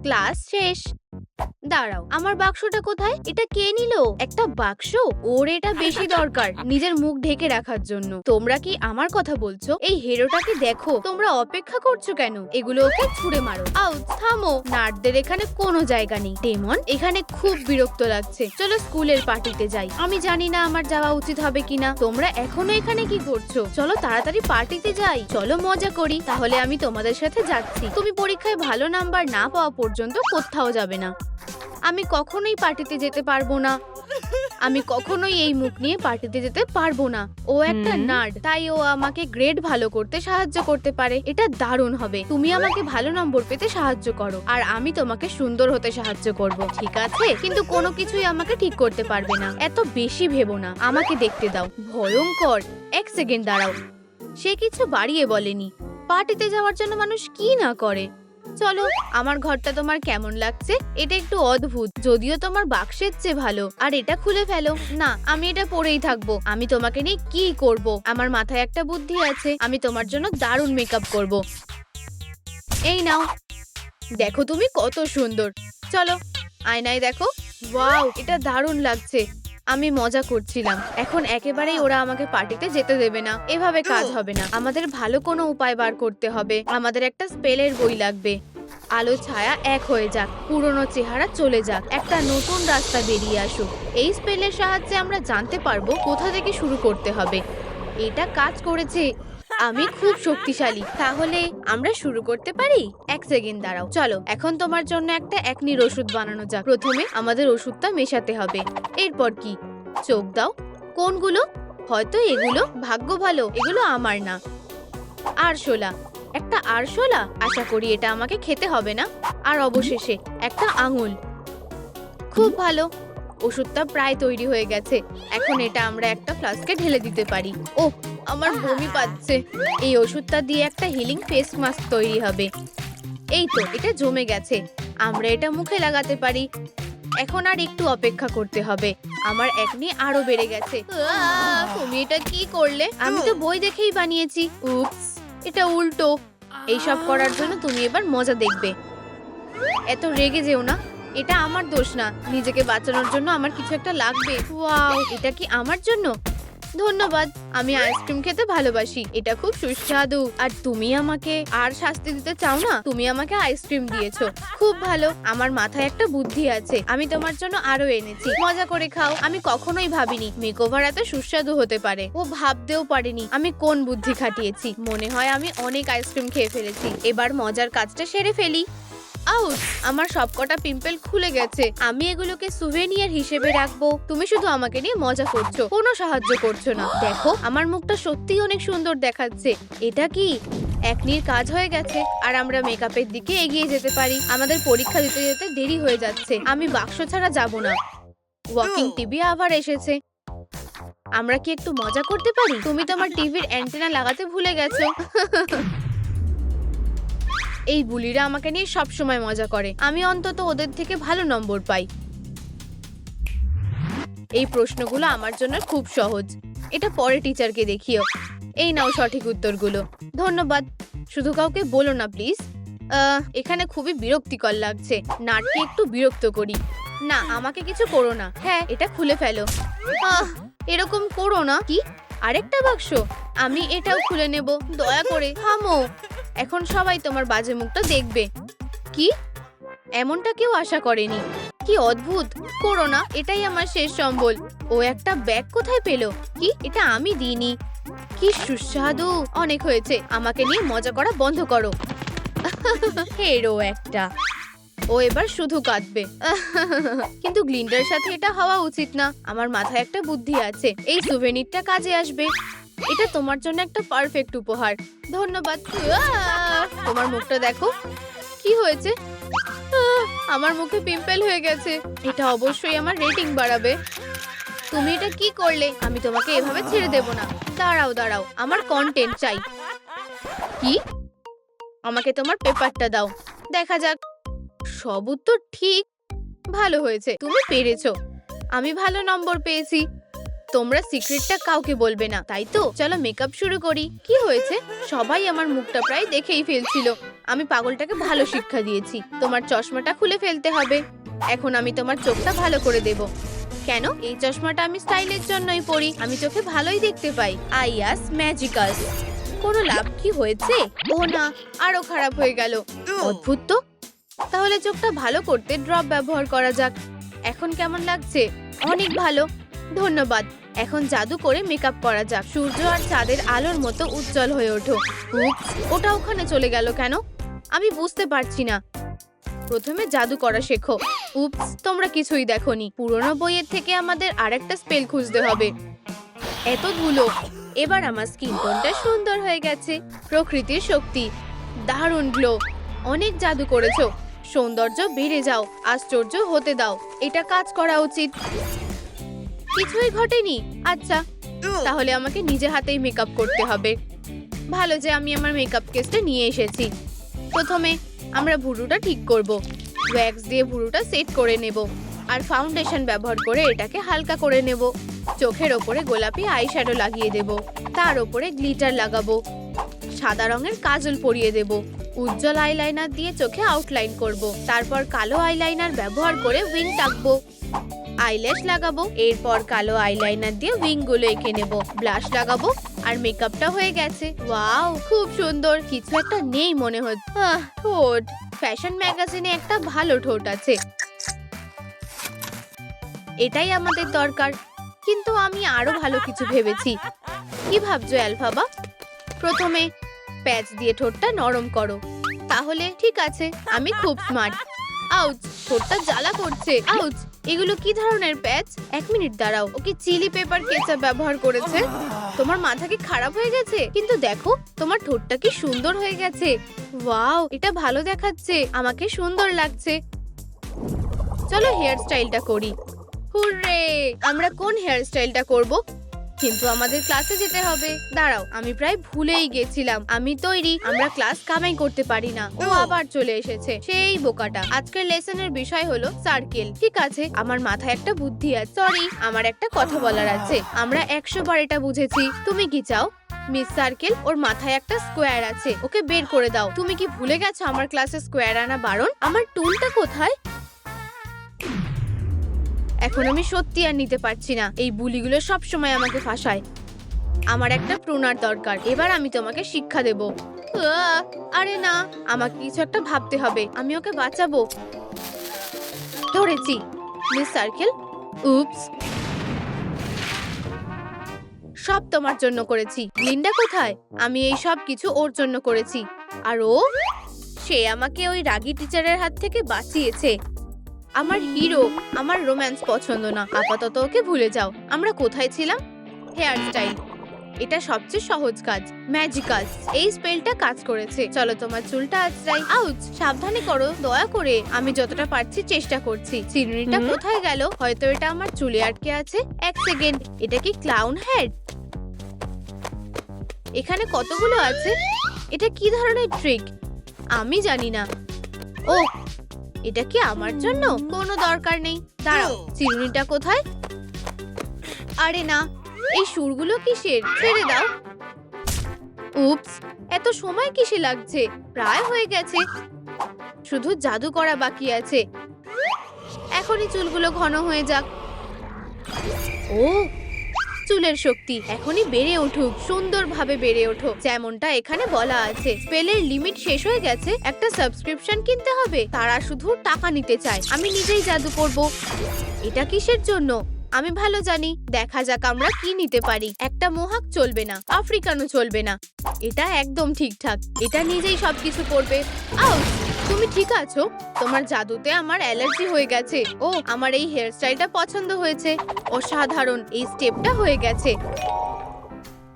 Class শেষ। দাঁড়াও, আমার বাক্সটা কোথায়? এটা কে নিল? একটা বাক্স? ওর এটা বেশি দরকার নিজের মুখ ঢেকে রাখার জন্য। তোমরা কি আমার কথা বলছো? এই হিরোটাকে দেখো। তোমরা অপেক্ষা করছো কেন? এগুলো ওকে ছুঁড়ে মারো। আউট! থামো। নার্ডদের এখানে কোনো জায়গা নেই। ডেমন, এখানে খুব বিরক্ত লাগছে। চলো স্কুলের পার্টিতে যাই। আমি জানি না আমার যাওয়া উচিত হবে কিনা। তোমরা এখনো এখানে কি করছো? চলো তাড়াতাড়ি পার্টিতে যাই। চলো মজা করি। তাহলে আমি তোমাদের সাথে যাচ্ছি। তুমি পরীক্ষায় ভালো নাম্বার না পাওয়া পর্যন্ত কোথাও যাবে না। আমি কখনোই পার্টিতে যেতে পারবো না। আমি কখনোই এই মুখ নিয়ে পার্টিতে যেতে পারবো না। ও একটা নার্ড, তাই ও আমাকে গ্রেড ভালো করতে সাহায্য করতে পারে। এটা দারুণ হবে। তুমি আমাকে ভালো নম্বর পেতে সাহায্য করো, আর আমি তোমাকে সুন্দর হতে সাহায্য করব, ঠিক আছে? কিন্তু কোনো কিছুই আমাকে ঠিক করতে পারবে না। এত বেশি ভেবো না। আমাকে দেখতে দাও। ভয়ঙ্কর। এক সেকেন্ড দাঁড়াও। সে কিছু বাড়িয়ে বলেনি। পার্টিতে যাওয়ার জন্য মানুষ কি না করে। চলো, আমার ঘরটা তোমার কেমন লাগছে? এটা একটু অদ্ভুত, যদিও তোমার বাক্সের চেয়ে ভালো। আর এটা খুলে ফেলো। না, আমি এটা পরেই থাকবো। আমি তোমাকে নিয়ে কি করব? আমার মাথায় একটা বুদ্ধি আছে। আমি তোমার জন্য দারুণ মেকআপ করব। এই নাও। দেখো তুমি কত সুন্দর। চলো আয়নায় দেখো। ওয়াও, এটা দারুণ লাগছে। আমি মজা করছিলাম। এখন একেবারেই ওরা আমাকে পার্টিতে যেতে দেবে না। এভাবে কাজ হবে না। আমাদের ভালো কোনো উপায় বার করতে হবে। আমাদের একটা স্পেলের বই লাগবে। আলো ছায়া এক হয়ে যাক, পুরনো চেহারা চলে যাক, একটা নতুন রাস্তা বেরিয়ে আসুক। এই স্পেলের সাহায্যে আমরা জানতে পারবো কোথা থেকে শুরু করতে হবে। এটা কাজ করেছে। আমি খুব শক্তিশালী। তাহলে আমরা শুরু করতে পারি? এক সেকেন্ড দাঁড়াও। চলো এখন তোমার জন্য একটা একনির ওষুধ বানানো যাক। প্রথমে আমাদের ওষুধটা মেশাতে হবে। এরপর কি? চোখ দাও। কোনগুলো? হয়তো এগুলো। ভাগ্য ভালো, এগুলো আমার না। আরশোলা। একটা আরশোলা? আশা করি এটা আমাকে খেতে হবে না। আর অবশেষে একটা আঙুল। খুব ভালো। ওষুধটা প্রায় তৈরি হয়ে গেছে। এখন এটা আমরা একটা ফ্লাস্কে ঢেলে দিতে পারি। ওহ, আমার বমি পাচ্ছে। এই ওষুধটা দিয়ে একটা হিলিং ফেস মাস্ক তৈরি হবে। এই তো, এটা জমে গেছে। আমরা এটা মুখে লাগাতে পারি। এখন আর একটু অপেক্ষা করতে হবে। আমার একনি আরো বেড়ে গেছে। তুমি এটা কি করলে? আমি তো বই দেখেই বানিয়েছি। উপস, এটা উল্টো। এইসব করার জন্য তুমি এবার মজা দেখবে। এত রেগে যেও না। এটা আমার দোষ না। নিজেকে বাঁচানোর জন্য আমার কিছু একটা লাগবে। ওয়াও, এটা কি আমার জন্য? ধন্যবাদ। আমি আইসক্রিম খেতে ভালোবাসি। এটা খুব সুস্বাদু। আর তুমি আমাকে আর শাস্তি দিতে চাও না? তুমি আমাকে আইসক্রিম দিয়েছো। খুব ভালো। আমার মাথায় একটা বুদ্ধি আছে। আমি তোমার জন্য আরো এনেছি। মজা করে খাও। আমি কখনোই ভাবিনি মেকওভার এত সুস্বাদু হতে পারে। ও ভাবতেও পারেনি আমি কোন বুদ্ধি খাটিয়েছি। মনে হয় আমি অনেক আইসক্রিম খেয়ে ফেলেছি। এবার মজার কাজটা সেরে ফেলি। আউট! আমার সবকটা পিম্পল খুলে গেছে। আমি এগুলোকে সুভেনিয়ার হিসেবে রাখবো। তুমি শুধু আমাকে নিয়ে মজা করছো, কোনো সাহায্য করছো না। দেখো, আমার মুখটা সত্যিই অনেক সুন্দর দেখাচ্ছে। এটা কি? একনির কাজ হয়ে গেছে। আর আমরা মেকআপের দিকে এগিয়ে যেতে পারি। আমাদের পরীক্ষা দিতে যেতে দেরি হয়ে যাচ্ছে। আমি বাক্স ছাড়া যাব না। ওয়াকিং টিভি আবার এসেছে। আমরা কি একটু মজা করতে পারি? তুমি তোমার টিভির অ্যান্টেনা লাগাতে ভুলে গেছো। এই বুলিরা আমাকে নিয়ে সব সময় মজা করে। আমি অন্তত ওদের থেকে ভালো নম্বর পাই। এই প্রশ্নগুলো আমার জন্য খুব সহজ। এটা পরে টিচারকে দেখিও। এই নাও সঠিক উত্তরগুলো। ধন্যবাদ। শুধু কাউকে বলো না প্লিজ। এখানে খুবই বিরক্তিকর লাগছে। নাটকে একটু বিরক্ত করি। না, আমাকে কিছু করো না। হ্যাঁ, এটা খুলে ফেলো। এরকম করো না। কি? আরেকটা বাক্স? আমি এটাও খুলে নেব। দয়া করে থামো। এখন সবাই তোমার বাজে মুখটা দেখবে। কি? এমনটা কেউ আশা করেনি। কি অদ্ভুত। করো না, এটাই আমার শেষ সম্বল। ও একটা ব্যাগ কোথায় পেলো? কি? এটা আমি দিইনি। কি সুস্বাদু। অনেক হয়েছে। আমাকে নিয়ে মজা করা বন্ধ করো। হেরো একটা। ও এবার শুধু কাঁদবে। কিন্তু গ্লিন্ডার সাথে এটা হওয়া উচিত না। আমার মাথায় একটা বুদ্ধি আছে। এই সুভেনিরটা কাজে আসবে। এটা তোমার জন্য একটা পারফেক্ট উপহার। ধন্যবাদ। তোমার মুখটা দেখো। কি হয়েছে? আমার মুখে পিম্পল হয়ে গেছে। এটা অবশ্যই আমার রেটিং বাড়াবে। তুমি এটা কি করলে? আমি তোমাকে এভাবে ছেড়ে দেব না। দাঁড়াও দাঁড়াও, আমার কন্টেন্ট চাই। কি? আমাকে তোমার পেপারটা দাও। দেখা যাক। সব উত্তর ঠিক। ভালো হয়েছে, তুমি পেরেছো। আমি ভালো নম্বর পেয়েছি। তোমরা সিক্রেটটা কাউকে বলবে না, তাই তো? চলো মেকআপ শুরু করি। কি হয়েছে? সবাই আমার মুখটা প্রায় দেখেই ফেলছিল। আমি পাগলটাকে ভালো শিক্ষা দিয়েছি। তোমার চশমাটা খুলে ফেলতে হবে। এখন আমি তোমার চোখটা ভালো করে দেব। কেন? এই চশমাটা আমি স্টাইলের জন্যই পরি। আমি চোখে ভালোই দেখতে পাই। আইয়াস ম্যাজিকাস। কোনো লাভ কি হয়েছে? ও না, আরো খারাপ হয়ে গেল। অদ্ভুত তো। তাহলে চোখটা ভালো করতে ড্রপ ব্যবহার করা যাক। এখন কেমন লাগছে? অনেক ভালো, ধন্যবাদ। এখন জাদু করে মেকআপ করা যাক। সূর্য আর চাঁদের আলোর মতো উজ্জ্বল হয়ে ওঠো। উপস, ওটা ওখানে চলে গেল কেন? আমি বুঝতে পারছি না। প্রথমে জাদু করা শেখো। উপস, তোমরা কিছুই দেখোনি। পুরোনো বইয়ের থেকে আমাদের আরেকটা স্পেল খুঁজতে হবে। এত ধুলো। এবার আমার স্কিন টোনটা সুন্দর হয়ে গেছে। প্রকৃতির শক্তি, দারুণ গ্লো। অনেক জাদু করেছো। সৌন্দর্য বেড়ে যাও, আশ্চর্য হতে দাও। এটা কাজ করা উচিত। কিছুই ঘটেনি। আচ্ছা, তাহলে আমাকে নিজে হাতেই মেকআপ করতে হবে। ভালো যে আমি আমার মেকআপ কেসটা নিয়ে এসেছি। প্রথমে আমরা ভুরুটা ঠিক করব। ওয়্যাক্স দিয়ে ভুরুটা সেট করে নেব আর ফাউন্ডেশন ব্যবহার করে এটাকে হালকা করে নেব। চোখের ওপরে গোলাপি আইশ্যাডো লাগিয়ে দেব। তার ওপরে গ্লিটার লাগাবো। সাদা রঙের কাজল পরিয়ে দেব। উজ্জ্বল আইলাইনার দিয়ে চোখে আউটলাইন করব। তারপর কালো আইলাইনার ব্যবহার করে উইং টাকবো। আইল্যাশ লাগাবো। এরপর কালো আইলাইনার দিয়ে উইং গুলো এঁকে নেব। ব্লাশ লাগাবো আর মেকআপটা হয়ে গেছে। ওয়াও, খুব সুন্দর। কিছু একটা নেই মনে হচ্ছে। ঠোঁট। ফ্যাশন ম্যাগাজিনে একটা ভালো ঠোঁট আছে। এটাই আমাদের দরকার। কিন্তু আমি আরো ভালো কিছু ভেবেছি। কি ভাবছো অ্যালফাবা? প্রথমে প্যাচ দিয়ে ঠোঁটটা নরম করো। তাহলে ঠিক আছে, আমি খুব স্মার্ট। আউচ, ঠোঁটটা জ্বালা করছে। আউচ, এগুলো কি ধরনের প্যাচ? এক মিনিট দাঁড়াও। ওকে চিলি পেপার কেচাপ ব্যবহার করেছে। তোমার মাথা কি খারাপ হয়ে গেছে? কিন্তু দেখো, তোমার ঠোঁটটা কি সুন্দর হয়ে গেছে। ওয়াও, এটা ভালো দেখাচ্ছে। আমাকে সুন্দর লাগছে। চলো হেয়ার স্টাইলটা করি। হুররে! আমরা কোন হেয়ার স্টাইলটা করব? কিন্তু আমাদের ক্লাসে যেতে হবে। দাঁড়াও, আমি প্রায় ভুলেই গেছিলাম। আমি তৈরি। আমরা ক্লাস কামাই করতে পারি না। ও আবার চলে এসেছে, সেই বোকাটা। আজকের লেসনের বিষয় হলো সার্কেল। ঠিক আছে, আমার মাথায় একটা বুদ্ধি আছে। সরি, আমার একটা কথা বলার আছে। আমরা 100 বার এটা বুঝেছি। তুমি কি চাও? মিস সার্কেল, ওর মাথায় একটা স্কোয়ার আছে। ওকে বের করে দাও। তুমি কি ভুলে গেছো আমার ক্লাসে স্কোয়ার আনা বারণ? আমার টুলটা কোথায়? এখন আমি সত্যি আর নিতে পারছি না। এই বুলিগুলো সব সময় আমাকে ফাঁসায়। আমার একটা প্রুনার দরকার। এবার আমি তোমাকে শিক্ষা দেব। আরে না, আমাকে কিছু একটা ভাবতে হবে। আমি ওকে বাঁচাবো। ধরেছি। Miss circle. উপস, সব তোমার জন্য করেছি। লিন্ডা কোথায়? আমি এই সব কিছু ওর জন্য করেছি। আর ও, সে আমাকে ওই রাগী টিচারের হাত থেকে বাঁচিয়েছে। আমার হিরো। আমার রোম্যান্স পছন্দ না। আপাতত ওকে ভুলে যাও। আমরা কোথায় ছিলাম? Hair style. এটা সবচেয়ে সহজ কাজ। ম্যাজিকাল। এই স্পেলটা কাজ করেছে। চলো তোমার চুলটা আঁচড়াই। আউচ, সাবধানে করো দয়া করে। আমি যতটা পারছি চেষ্টা করছি। চিরুনিটা কোথায় গেল? হয়তো এটা আমার চুলে আটকে আছে। এক সেকেন্ড, এটা কি ক্লাউন হেড? এখানে কতগুলো আছে। এটা কি ধরনের ট্রিক? আমি জানি না। ও, এটা কি আমার জন্য? কোনো দরকার নেই। দাঁড়াও, চিরুনিটা কোথায়? আরে না, এই সুরগুলো কিসের? ছেড়ে দাও। উপস, এত সময় কিসে লাগছে? প্রায় হয়ে গেছে। শুধু জাদু করা বাকি আছে। এখনই চুলগুলো ঘন হয়ে যাক। ও, চুলের শক্তি এখনই বেড়ে উঠুক। সুন্দরভাবে বেড়ে ওঠো, যেমনটা এখানে বলা আছে। স্পেলের লিমিট শেষ হয়ে গেছে। একটা সাবস্ক্রিপশন কিনতে হবে। তারা শুধু টাকা নিতে চায়। আমি নিজেই জাদু করব। এটা কিসের জন্য? আমি ভালো জানি। দেখা যাক আমরা কি নিতে পারি। একটা মোহাক চলবে না, আফ্রিকানও চলবে না। এটা একদম ঠিকঠাক। এটা নিজেই সবকিছু করবে। আউট, তুমি ঠিক আছো? তোমার জাদুতে আমার অ্যালার্জি হয়ে গেছে। ও, আমার এই হেয়ার স্টাইলটা পছন্দ হয়েছে। অসাধারণ। এই স্টেপটা হয়ে গেছে।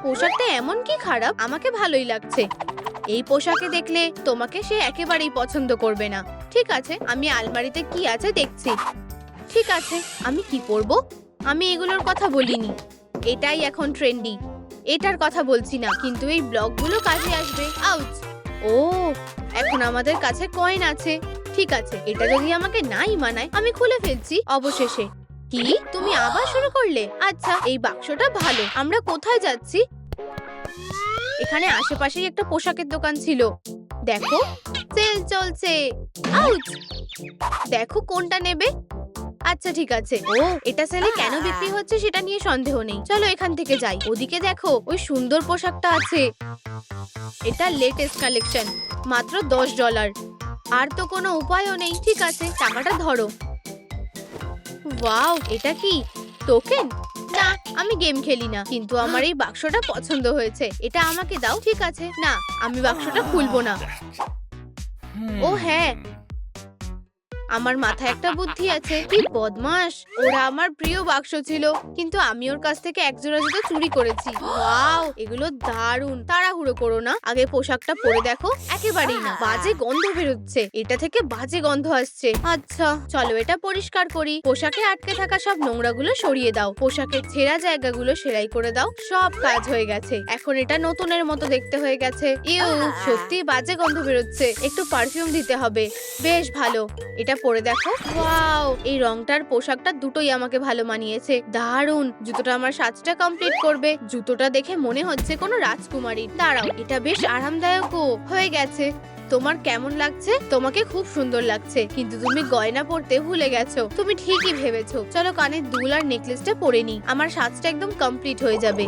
পোশাকটা এমন কি খারাপ? আমাকে ভালোই লাগছে। এই পোশাকে দেখলে তোমাকে সে একেবারেই পছন্দ করবে না। ঠিক আছে, আমি আলমারিতে কি আছে দেখছি। ঠিক আছে, আমি কি পরবো? আমি এগুলোর কথা বলিনি। এটাই এখন ট্রেন্ডি। এটার কথা বলছি না, কিন্তু এই ব্লগগুলো কাজে আসবে। আউচ! ও, এখন আমাদের কাছে কয়েন আছে। ঠিক আছে, এটা যদি আমাকে নাই মানায় আমি খুলে ফেলছি। অবশেষে কি তুমি আবার শুরু করলে? আচ্ছা এই বাক্সটা ভালো। আমরা কোথায় যাচ্ছি? এখানে আশেপাশেই একটা পোশাকের দোকান ছিল। দেখো সেল চলছে। আউচ! দেখো কোনটা নেবে? আচ্ছা ঠিক আছে। ও এটা সেলে কেন বিক্রি হচ্ছে সেটা নিয়ে সন্দেহ নেই। চলো এখান থেকে যাই। ওদিকে দেখো ওই সুন্দর পোশাকটা আছে। এটা লেটেস্ট কালেকশন, মাত্র $10। আর তো কোনো উপায়ও নেই। ঠিক আছে টাকাটা ধরো। ওয়াও এটা কি টোকেন? না আমি গেম খেলি না, কিন্তু আমার এই বাক্সটা পছন্দ হয়েছে। এটা আমাকে দাও। ঠিক আছে না আমি বাক্সটা খুলবো না। ও হ্যাঁ আমার মাথায় একটা বুদ্ধি আছে। কি বদমাশ! ওরা আমার প্রিয় বাক্স ছিল, কিন্তু আমি ওর কাছ থেকে একজোড়া জুতো চুরি করেছি। ওয়াও এগুলো দারুণ। তাড়াহুড়ো করো না, আগে পোশাকটা পরে দেখো। একেবারেই না, বাজে গন্ধ বেরোচ্ছে। এটা থেকে বাজে গন্ধ আসছে। আচ্ছা চলো এটা পরিষ্কার করি। পোশাকে আটকে থাকা সব নোংরাগুলো সরিয়ে দাও। পোশাকের ছেঁড়া জায়গাগুলো সেলাই করে দাও। সব কাজ হয়ে গেছে। এখন এটা নতুনের মতো দেখতে হয়ে গেছে। ইউ সত্যি বাজে গন্ধ বেরোচ্ছে। একটু পারফিউম দিতে হবে। বেশ ভালো, এটা পরে দেখো। ওয়াও এই রংটার পোশাকটা দুটোই আমাকে ভালো মানিয়েছে। দারুণ। জুতোটা আমার সাজটা কমপ্লিট করবে। জুতোটা দেখে মনে হচ্ছে কোনো রাজকুমারী। দাঁড়াও এটা বেশ আরামদায়কও হয়ে গেছে। তোমার কেমন লাগছে? তোমাকে খুব সুন্দর লাগছে, কিন্তু তুমি গয়না পরতে ভুলে গেছো। তুমি ঠিকই ভেবেছো। চলো কানের দুল আর নেকলেসটা পরে নি। আমার সাজটা একদম কমপ্লিট হয়ে যাবে।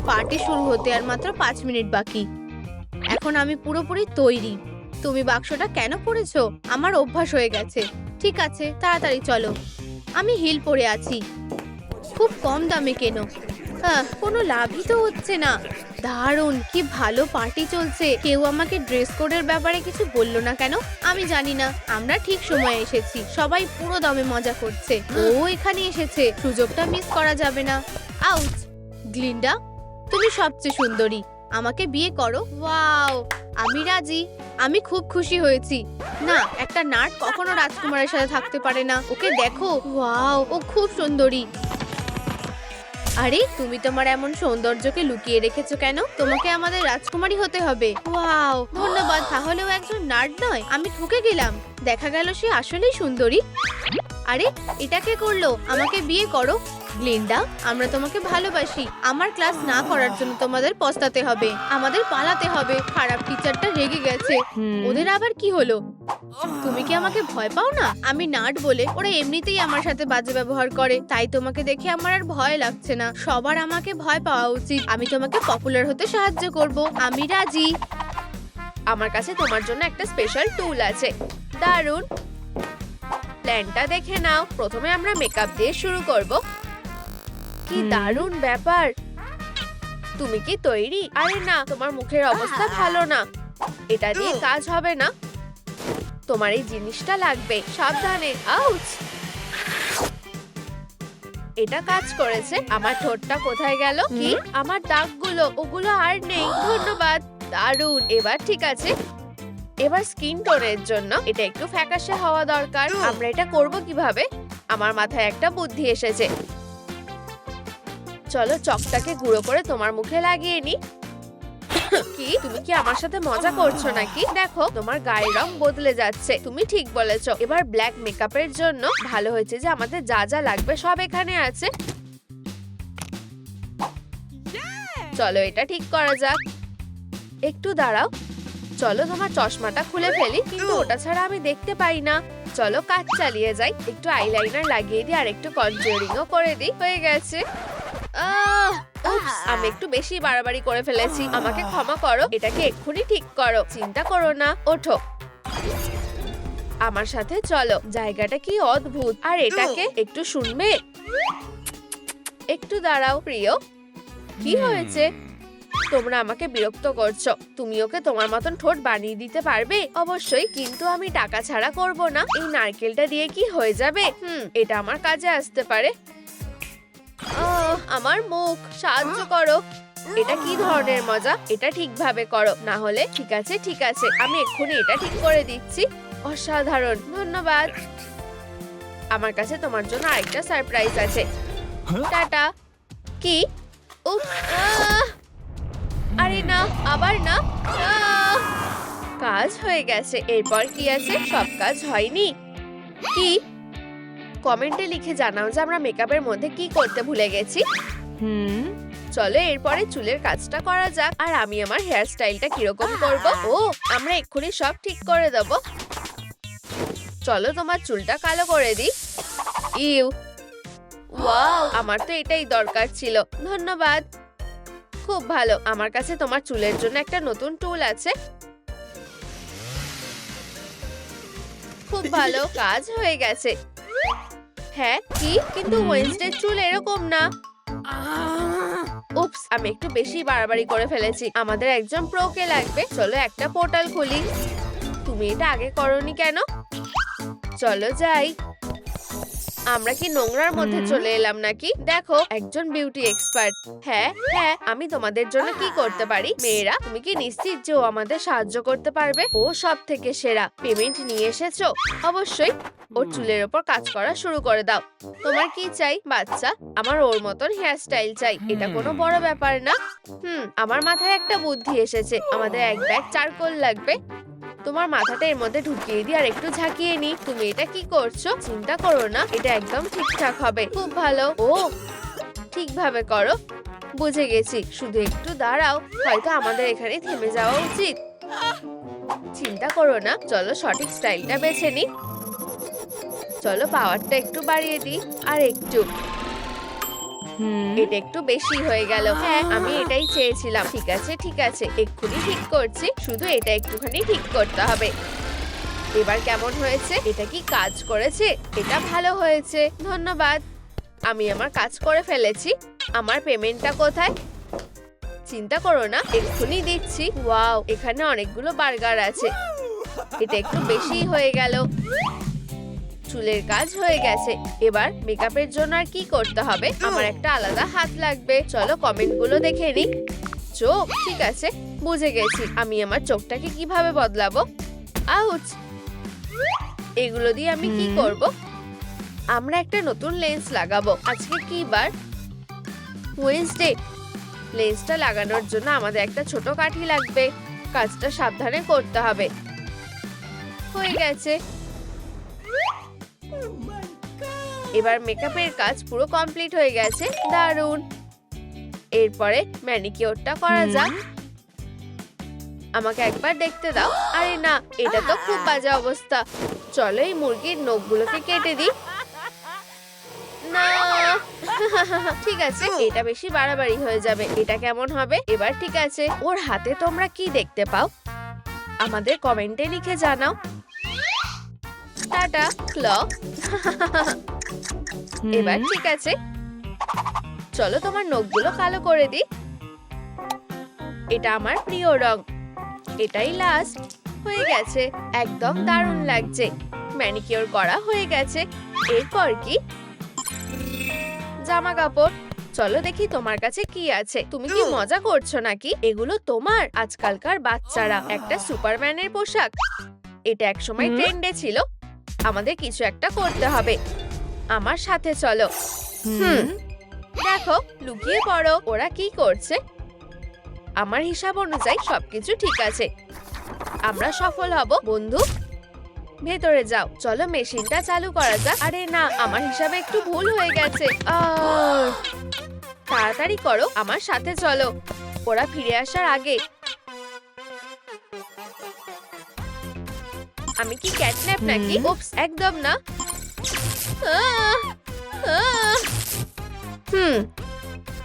পার্টি শুরু হতে আর মাত্র 5 মিনিট বাকি। এখন আমি পুরোপুরি তৈরি। তুমি বাক্সটা কেন পরেছো? আমার অভ্যাস হয়ে গেছে। ঠিক আছে তাড়াতাড়ি চলো। আমি হিল পরে আছি। খুব কম দামে কেন। কোনো লাভই তো হচ্ছে না। দারুণ, কি ভালো পার্টি চলছে। কেউ আমাকে ড্রেস কোডের ব্যাপারে কিছু বললো না কেন? আমি জানি না। আমরা ঠিক সময়ে এসেছি। সবাই পুরো দমে মজা করছে। ও এখানে এসেছে, সুযোগটা মিস করা যাবে না। আউট! গ্লিন্ডা তুমি সবচেয়ে সুন্দরী। আমাকে বিয়ে করো। ওয়াও আমি রাজি। আমি খুব খুশি হয়েছি। না একটা নাট কখনো রাজকুমারের সাথে থাকতে পারে না। ওকে দেখো। ওয়াও ও খুব সুন্দরী। আরে তুমি তোমার এমন সৌন্দর্যকে লুকিয়ে রেখেছো কেন? তোমাকে আমাদের রাজকুমারী হতে হবে। ওয়াও ধন্যবাদ। তাহলেও একজন নার্ড নয়। আমি ঠকে গেলাম। দেখা গেল সে আসলেই সুন্দরী। আরে এটা কে করলো? আমাকে বিয়ে করো। গ্লিন্ডা আমরা তোমাকে ভালোবাসি। আমার ক্লাস না করার জন্য তোমাদের পস্তাতে হবে। আমাদের পালাতে হবে। খারাপ টিচারটা রেগে গেছে। ওদের আবার কি হলো? তুমি কি আমাকে ভয় পাও না? আমি নাট বলে ওরা এমনিতেই আমার সাথে বাজে ব্যবহার করে। তাই তোমাকে দেখে আমার আর ভয় লাগছে না। সবার আমাকে ভয় পাওয়া উচিত। আমি তোমাকে পপুলার হতে সাহায্য করব। আমি রাজি। আমার কাছে তোমার জন্য একটা স্পেশাল টুল আছে। দারুণ। প্ল্যানটা দেখে নাও। প্রথমে আমরা মেকআপ দিয়ে শুরু করব। কি দারুণ ব্যাপার। তুমি কি তৈরি? আরে না, তোমার মুখের অবস্থা ভালো না। এটা দিয়ে কাজ হবে না। তোমার এই জিনিসটা লাগবে। সাবধানে। আউচ! এটা কাজ করেছে। আমার ঠোঁটটা কোথায় গেল? কি আমার দাগগুলো? ওগুলো আর নেই। ধন্যবাদ। দারুণ। এবার ঠিক আছে। এবার স্কিন টোনের জন্য এটা একটু ফ্যাকাশে হওয়া দরকার। আমরা এটা করব কিভাবে? আমার মাথায় একটা বুদ্ধি এসেছে। চলো চকটাকে গুঁড়ো করে তোমার মুখে লাগিয়ে নি। কি তুমি কি আমার সাথে মজা করছো নাকি? দেখো তোমার গায়ের রং বদলে যাচ্ছে। তুমি ঠিক বলেছো। এবার ব্ল্যাক মেকআপের জন্য ভালো হয়েছে যে আমাদের যা যা লাগবে সব এখানে আছে। চলো এটা ঠিক করা যাক। একটু দাঁড়াও। চলো তোমার চশমাটা খুলে ফেলি, কিন্তু ওটা ছাড়া আমি দেখতে পাই না। চলো কাজ চালিয়ে যাই। একটু আইলাইনার লাগিয়ে দিই আর একটু কনটুরিংও করে দিই। হয়ে গেছে। আমি একটু বেশি বাড়াবাড়ি করে ফেলেছি। আমাকে ক্ষমা করো। এটাকে এক্ষুনি ঠিক করো। চিন্তা করো না। ওঠো আমার সাথে চলো। জায়গাটা কি অদ্ভুত। আর এটাকে একটু শুনবে? একটু দাঁড়াও প্রিয়। কি হয়েছে? তোমরা আমাকে বিরক্ত করছো। তুমি ওকে তোমার মতন ঠোঁট বানিয়ে দিতে পারবে? অবশ্যই, কিন্তু আমি টাকা ছাড়া করব না। এই নারকেলটা দিয়ে কি হয়ে যাবে? এটা আমার কাজে আসতে পারে। আমার মুখ, সাহায্য করো। এটা কি ধরনের মজা? এটা ঠিকভাবে করো, না হলে। ঠিক আছে ঠিক আছে, আমি এক্ষুনি এটা ঠিক করে দিচ্ছি। অসাধারণ, ধন্যবাদ। আমার কাছে তোমার জন্য আরেকটা সারপ্রাইজ আছে। টাটা। কি? উফ! আরে না, আবার না। কাজ হয়ে গেছে। এরপর কি আছে? সব কাজ হয়নি। কি? কমেন্টে লিখে জানাও যে আমরা মেকআপের মধ্যে কি করতে ভুলে গেছি। চলো এরপরে চুলের কাজটা করা যাক। আর আমি আমার হেয়ার স্টাইলটা কিরকম করব? ও, আমরা এক্ষুনি সব ঠিক করে দেব। চলো তোমার চুলটা কালো করে দিই। ইউ, ওয়াও, আমার তো এটাই দরকার ছিল। ধন্যবাদ, খুব ভালো। আমার কাছে তোমার চুলের জন্য একটা নতুন টুল আছে। খুব ভালো, কাজ হয়ে গেছে। হ্যাঁ, কি? কিন্তু ওয়েডনেসডে চুল এরকম না। উপস, আমি একটু বেশি বাড়াবাড়ি করে ফেলেছি। আমাদের একজন প্রোকে লাগবে। চলো একটা পোর্টাল খুলি। তুমি এটা আগে করোনি কেন? চলো যাই। আমরা কি নোংরার মধ্যে চলে এলাম নাকি? দেখো, একজন বিউটি এক্সপার্ট। হ্যাঁ হ্যাঁ, আমি তোমাদের জন্য কি করতে পারি? মেয়েরা, তুমি কি নিশ্চিত যে ও আমাদের সাহায্য করতে পারবে? ও সব থেকে সেরা। পেমেন্ট নিয়ে এসেছো? অবশ্যই। ওর চুলের ওপর কাজ করা শুরু করে দাও। তোমার কি চাই বাচ্চা? আমার ওর মতন হেয়ার স্টাইল চাই। এটা কোনো বড় ব্যাপার না। আমার মাথায় একটা বুদ্ধি এসেছে। আমাদের এক ব্যাগ চারকোল লাগবে। তোমার মাথাটা এর মধ্যে ঢুকিয়ে দিই আর একটু ঝাঁকিয়ে নি। তুমি এটা কি করছো? চিন্তা করো না, এটা একদম ঠিকঠাক হবে। খুব ভালো। ও, ঠিকভাবে করো। বুঝে গেছি, শুধু একটু দাঁড়াও। হয়তো আমাদের এখানে থেমে যাওয়া উচিত। চিন্তা করো না, চলো সঠিক স্টাইলটা বেছে নি। চলো পাওয়ারটা একটু বাড়িয়ে দিই। আর একটু, এটা একটু বেশি হয়ে গেল। হ্যাঁ, আমি এটাই চেয়েছিলাম। ঠিক আছে ঠিক আছে, এক্ষুনি ঠিক করছি। শুধু এটা একটুখানি ঠিক করতে হবে। এবার কেমন হয়েছে? এটা কি কাজ করেছে? এটা ভালো হয়েছে, ধন্যবাদ। আমি আমার কাজ করে ফেলেছি। আমার পেমেন্টটা কোথায়? চিন্তা করো না, এক্ষুনি দিচ্ছি। ওয়াও, এখানে অনেকগুলো বার্গার আছে। এটা একটু বেশি হয়ে গেল। চুলের কাজ হয়ে গেছে। এবার মেকআপের জন্য আর কি করতে হবে? আমার একটা আলাদা হাত লাগবে। চলো কমেন্টগুলো দেখে নিই। চোখ, ঠিক আছে, বুঝে গেছি। আমি আমার চোখটাকে কিভাবে বদলাবো? আউচ, এগুলো দিয়ে আমি কি করব? আমরা একটা নতুন লেন্স লাগাবো। আজকে কি বার? ওয়েডনেসডে। লেন্সটা লাগানোর জন্য আমাদের একটা ছোট কাঠি লাগবে। কাজটা সাবধানে করতে হবে। হয়ে গেছে। এবার মেকআপের কাজ পুরো কমপ্লিট হয়ে গেছে। দারুণ। এরপরে ম্যানিকিউরটা করা যাক। আমাকে একবার দেখতে দাও। আরে না, এটা তো খুব বাজে অবস্থা। চলো এই মুরগির নখগুলোকে কেটে দিই। না, ঠিক আছে, এটা বেশি বাড়াবাড়ি হয়ে যাবে। এটা কেমন হবে? এবার ঠিক আছে। ওর হাতে তোমরা কি দেখতে পাও? আমাদের কমেন্টে লিখে জানাও। টাটা, ক্ল। এবার ঠিক আছে। চলো তোমার নখগুলো কালো করে দিই। এটা আমার প্রিয় রং। এটাই লাস্ট। হয়ে গেছে, একদম দারুণ লাগছে। ম্যানিকিউর করা হয়ে গেছে। এরপর কি? জামা কাপড়। চলো দেখি তোমার কাছে কি আছে। তুমি কি মজা করছো নাকি? এগুলো তোমার? আজকালকার বাচ্চারা একটা সুপারম্যানের পোশাক। এটা একসময় ট্রেন্ডে ছিল। আমাদের কিছু একটা করতে হবে। আমার সাথে চলো। দেখো, লুকিয়ে পড়ো। ওরা কি করছে? আমার হিসাব অনুযায়ী সবকিছু ঠিক আছে। আমরা সফল হব বন্ধু। ভেতরে যাও। চলো মেশিনটা চালু করা যাক। আরে না, আমার হিসাবে একটু ভুল হয়ে গেছে। তাড়াতাড়ি করো, আমার সাথে চলো। ওরা ফিরে আসার আগে। আমি কি ক্যাটন্যাপ নাকি? উপস, একদম না।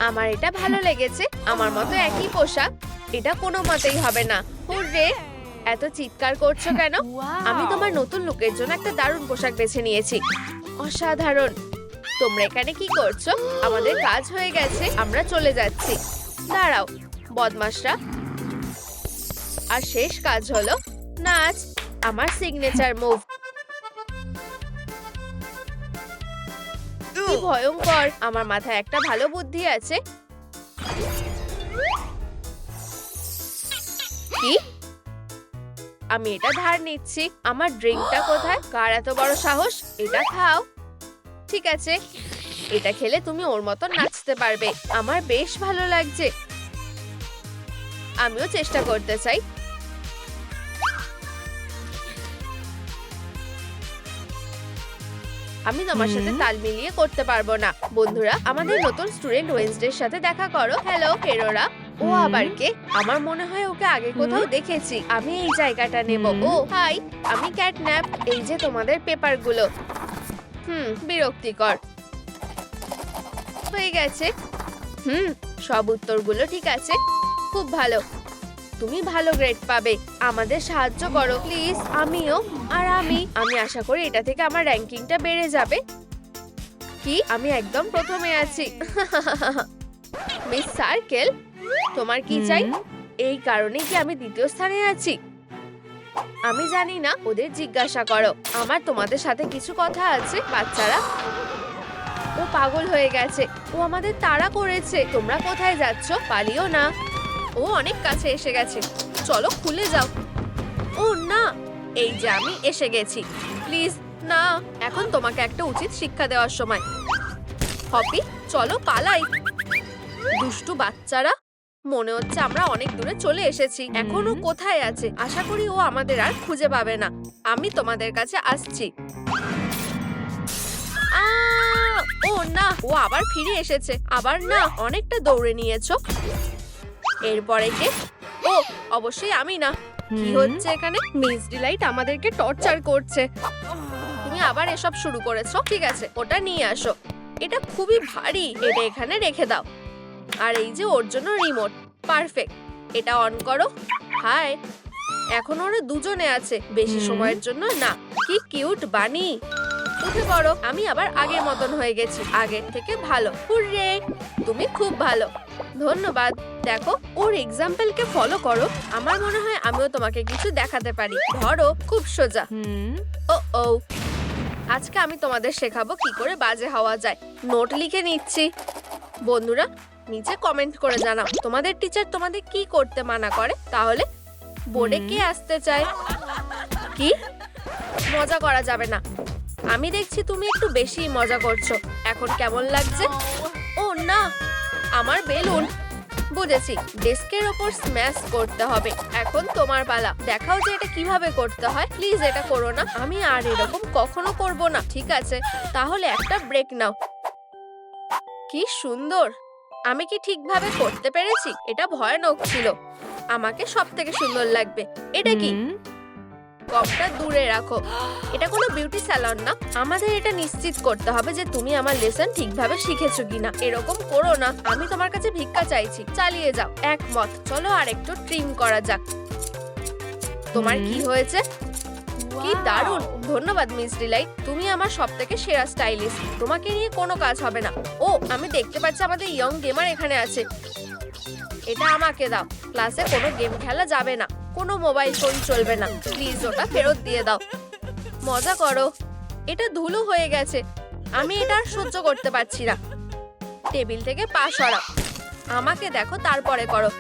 আমার এটা ভালো লেগেছে। আমার মতো একই পোশাক। এটা কোনো মতেই হবে না। হুররে, এত চিৎকার করছো কেন? আমি তোমার নতুন লুকের জন্য একটা দারুণ পোশাক বেছে নিয়েছি। অসাধারণ। তোমরা এখানে কি করছো? আমাদের কাজ হয়ে গেছে, আমরা চলে যাচ্ছি। দাঁড়াও বদমাশরা। আর শেষ কাজ হলো নাচ। আমার সিগনেচার মুভ। কি ভয়ঙ্কর। আমার মাথায় একটা ভালো বুদ্ধি আছে। কি? আমি এটা ধার নিচ্ছি। আমার ড্রিঙ্কটা কোথায়? কার এত বড় সাহস? এটা খাও। ঠিক আছে, এটা খেলে তুমি ওর মতন নাচতে পারবে। আমার বেশ ভালো লাগছে। আমিও চেষ্টা করতে চাই। আমি তোমার সাথে তাল মিলিয়ে করতে পারবো না। বন্ধুরা, আমাদের নতুন স্টুডেন্ট ওয়েনসডের সাথে দেখা করো। হ্যালো ফেরোরা। ও আবার কে? আমার মনে হয় ওকে আগে কোথাও দেখেছি। আমি এই জায়গাটা নেব। ও হাই, আমি ক্যাটন্যাপ। এই যে তোমাদের পেপারগুলো। বিরক্তিকর। হয়ে গেছে। সব উত্তরগুলো ঠিক আছে। খুব ভালো, তুমি ভালো গ্রেড পাবে। আমাদের সাহায্য করো প্লিজ। আমিও। আর আমি আশা করি এটা থেকে আমার র্যাঙ্কিংটা বেড়ে যাবে। কি, আমি একদম প্রথমে আছি। মিস সার্কেল, তোমার কি চাই? এই কারণে কি আমি দ্বিতীয় স্থানে আছি? আমি জানি না, ওদের জিজ্ঞাসা করো। আমার তোমাদের সাথে কিছু কথা আছে বাচ্চারা। ও পাগল হয়ে গেছে। ও আমাদের তাড়া করেছে। তোমরা কোথায় যাচ্ছ? পালিও না। ও অনেক কাছে এসে গেছে। চলো খুলে যাও। ও না, এই যে আমি এসে গেছি। প্লিজ না, এখন তোমাকে একটা উচিত শিক্ষা দেওয়ার সময়। হপি, চলো পালাই। দুষ্টু বাচ্চারা, মনে হচ্ছে আমরা অনেক দূরে চলে এসেছি। এখন ও কোথায় আছে? আশা করি ও আমাদের আর খুঁজে পাবে না। আমি তোমাদের কাছে আসছি। ও না, ও আবার ফিরে এসেছে। আবার না, অনেকটা দৌড়ে নিয়েছো। এরপরে কে? ও অবশ্যই আমি না। কি হচ্ছে এখানে? মিস ডিলাইট আমাদেরকে টর্চার করছে। তুমি আবার এসব শুরু করেছো। ঠিক আছে, ওটা নিয়ে আসো। এটা খুবই ভারী। এটা এখানে রেখে দাও। আর এই যে ওর জন্য রিমোট। পারফেক্ট। এটা অন করো। হাই, এখন ওরা দুজনে আছে, বেশি সময়ের জন্য না। কি কিউট বানি। উঠে পড়ো। আমি আবার আগের মতন হয়ে গেছি, আগের থেকে ভালো। হুররে, তুমি খুব ভালো। ধন্যবাদ। দেখো, ওর এক্সাম্পলকে ফলো করো। আমার মনে হয় আমিও তোমাকে কিছু দেখাতে পারি। ধরো, খুব সোজা। ও আজকে আমি তোমাদের শেখাবো কি করে বাজে হওয়া যায়। নোট লিখে নিচ্ছি। বন্ধুরা, নিচে কমেন্ট করে জানাও তোমাদের টিচার তোমাদের কি করতে মানা করে। তাহলে বোর্ডে কে আসতে চায়? কি মজা করা যাবে না। আমি দেখছি তুমি একটু বেশি মজা করছো। এখন কেমন লাগছে? ও না, আমার বেলুন। বুঝেছি, ডেস্কের ওপর স্ম্যাশ করতে হবে। এখন তোমার পালা। দেখাও যে এটা কিভাবে করতে হয়। প্লিজ এটা করো না। আমি আর এরকম কখনো করব না। ঠিক আছে, তাহলে একটা ব্রেক নাও। কি সুন্দর। আমি কি ঠিকভাবে করতে পেরেছি? এটা ভয়ানক ছিল। আমাকে সব থেকে সুন্দর লাগবে। এটা কি? কপটা দূরে রাখো। এটা কোনো বিউটি স্যালন না। আমাদের এটা নিশ্চিত করতে হবে যে তুমি আমার লেসন ঠিকভাবে শিখেছো কিনা। এরকম করো না। আমি তোমার কাছে ভিক্ষা চাইছি। চালিয়ে যাও। একমত। চলো আর একটু ট্রিম করা যাক। তোমার কি হয়েছে? কি দারুণ। ধন্যবাদ মিস ডিলাইট। তুমি আমার সবথেকে সেরা স্টাইলিস্ট। তোমাকে নিয়ে কোনো কাজ হবে না। ও, আমি দেখতে পাচ্ছি আমাদের ইয়ং গেমার এখানে আছে। এটা আমাকে দাও। ক্লাসে কোনো গেম খেলা যাবে না। কোনো মোবাইল ফোন চলবে না। প্লিজ ওটা ফেরত দিয়ে দাও। মজা করো। এটা ধুলো হয়ে গেছে। আমি এটা আর সহ্য করতে পারছি না। টেবিল থেকে পা সরাও। আমাকে দেখো, তারপরে করো।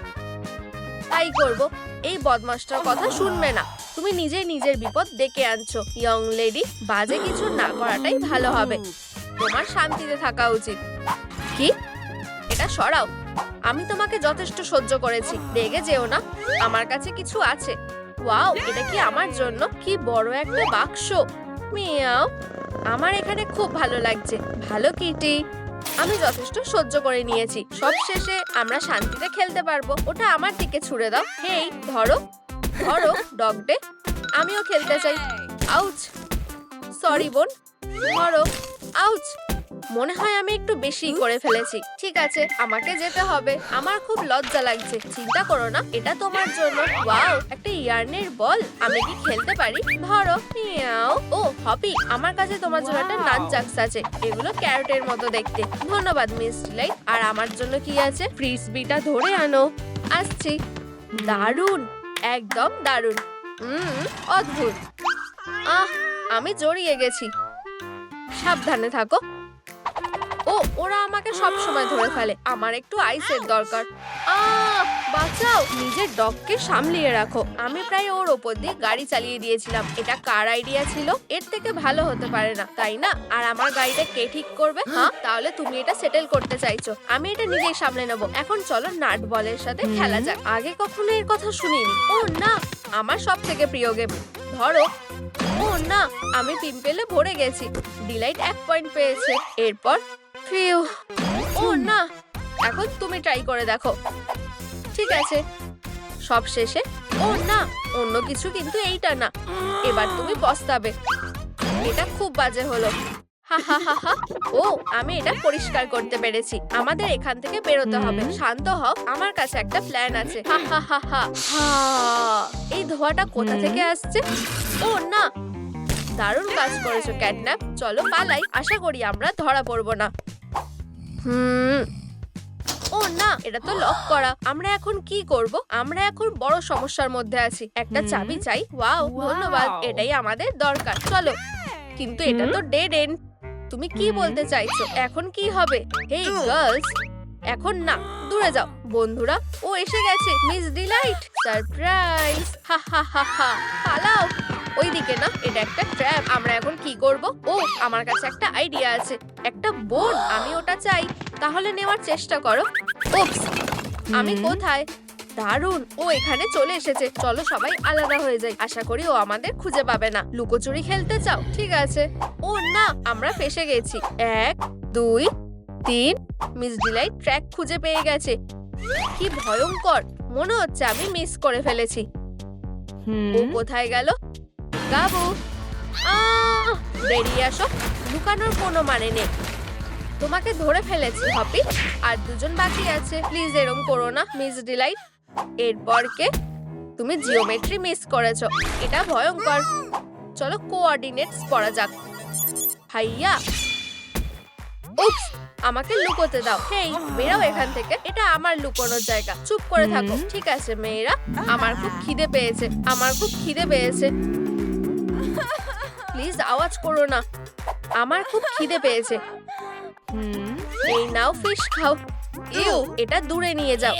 তাই করব। এই বদমাশটার কথা শুনবে না। তুমি নিজেই নিজের বিপদ ডেকে আনছো। ইয়ং লেডি, বাজে কিছু না করাটাই ভালো হবে। তোমার শান্তিতে থাকা উচিত। কি? এটা সরাও। আমি তোমাকে যথেষ্ট সহ্য করেছি। রেগে যেও না। আমার কাছে কিছু আছে। ওয়াও, এটা কি আমার জন্য? কি বড় একটা বাক্স। মিয়াও, আমার এখানে খুব ভালো লাগছে। ভালো কিটি। আমি যথেষ্ট সহ্য করে নিয়েছি। সব শেষে আমরা শান্তিতে খেলতে পারবো। ওটা আমার দিকে ছুড়ে দাও। হেই, ধরো ধরো ডগ ডে। আমিও খেলতে চাই। আউচ। সরি বোন। ধরো। আউচ। মনে হয় আমি একটু বেশি করে ফেলেছি। ঠিক আছে, আমাকে যেতে হবে। আমার খুব লজ্জা লাগছে। চিন্তা করো না, এটা তোমার জন্য। ওয়াও, একটা ইয়ার্নের বল। আমি কি খেলতে পারি? ধরো। মিয়াও। ও হপি, আমার কাছে তোমার জন্য একটা নানচাক্স আছে। এগুলো ক্যারটের মতো দেখতে। ধন্যবাদ মিস ডিলাইট। আর আমার জন্য কি আছে? ফ্রিসবিটা ধরে আনো। আসছি। দারুণ, একদম দারুণ। অদ্ভুত। আমি জড়িয়ে গেছি। সাবধানে থাকো। ও, ওরা আমাকে সব সময় ধরে ফেলে। আমার একটু আইসের দরকার। বাঁচাও। নিজের ডগকে সামলিয়ে রাখো। আমি প্রায় ওর ওপর দিয়ে গাড়ি চালিয়ে দিয়েছিলাম। এটা কার আইডিয়া ছিল? এর থেকে ভালো হতে পারে না, তাই না? আর আমার গাড়িটা কে ঠিক করবে? হ্যাঁ, তাহলে তুমি এটা সেটেল করতে চাইছো। আমি এটা নিজেই সামলে নেবো। এখন চলো নাট বলের সাথে খেলা যাক। আগে কখনো এর কথা শুনিনি। ও না, আমার সব থেকে প্রিয় গেম। ধরো। ও না, আমি পিম্পলে ভরে গেছি। ডিলাইট 1 পয়েন্ট পেয়েছে। এরপর ফিউ। ও না, এখন তুমি ট্রাই করে দেখো। ঠিক আছে, সব শেষে। ও না, অন্য কিছু কিন্তু এইটা না। এবার তুমি পস্তাবে। এটা খুব বাজে হলো। হা হা হা হা। ও, আমি এটা পরিষ্কার করতে পেরেছি। আমাদের এখান থেকে বেরোতে হবে। শান্ত হও, আমার কাছে একটা প্ল্যান আছে। হা হা হা হা হা। এই ধোঁয়াটা কোথা থেকে আসছে? ও না, দারুণ কাজ করেছো ক্যাটন্যাপ। চলো পালাই, আশা করি আমরা ধরা পড়বো না। ও না, এটা তো লক করা। আমরা এখন কি করব? আমরা এখন বড় সমস্যার মধ্যে আছি। একটা চাবি চাই। ওয়াও, ধন্যবাদ, এটাই আমাদের দরকার। চলো। কিন্তু এটা তো ডেড এন্ড। তুমি কি বলতে চাইছো? এখন কি হবে? হেই গার্লস, এখন না, দূরে যাও। বন্ধুরা, ও এসে গেছে। Miss delight, surprise. হা হা হা হা। পালাও। ওইদিকে না, এটা একটা ট্র্যাপ। আমরা এখন কি করব? ও, আমার কাছে একটা আইডিয়া আছে। একটা বোন, আমি ওটা চাই। তাহলে নেওয়ার চেষ্টা করো। উপস, আমি কোথায়? দারুণ, ও এখানে চলে এসেছে। চলো সবাই আলাদা হয়ে যাই। আশা করি ও আমাদের খুঁজে পাবে না। লুকোচুরি খেলতে চাও? ঠিক আছে। ও না, আমরা ফেসে গেছি। 1 2 3। মিস ডিলাইট ট্র্যাক খুঁজে পেয়ে গেছে। কি ভয়ঙ্কর, মনে হচ্ছে আমি মিস করে ফেলেছি। ও কোথায় গেল? গাবু, বেরিয়ে আসো। লুকানোর কোনো মানে নেই। তোমাকে ধরে ফেলেছি হপি। আর 2 জন বাকি আছে। প্লিজ এরম করো না মিস ডিলাইট। এরপর কে? তুমি জিওমেট্রি মিস করেছো। এটা ভয়ঙ্কর। চলো কোঅর্ডিনেটস পড়া যাক। ভাইয়া, উপস, আমাকে লুকোতে দাও। হেই, বেরাও এখান থেকে। এটা আমার লুকোনোর জায়গা। চুপ করে থাকো। ঠিক আছে মেয়েরা, আমার খুব খিদে পেয়েছে। আমার খুব খিদে পেয়েছে। প্লিজ আওয়াজ করো না। আমার খুব খিদে পেয়েছে। এই নাও ফিশ খাও। ইউ, এটা দূরে নিয়ে যাও।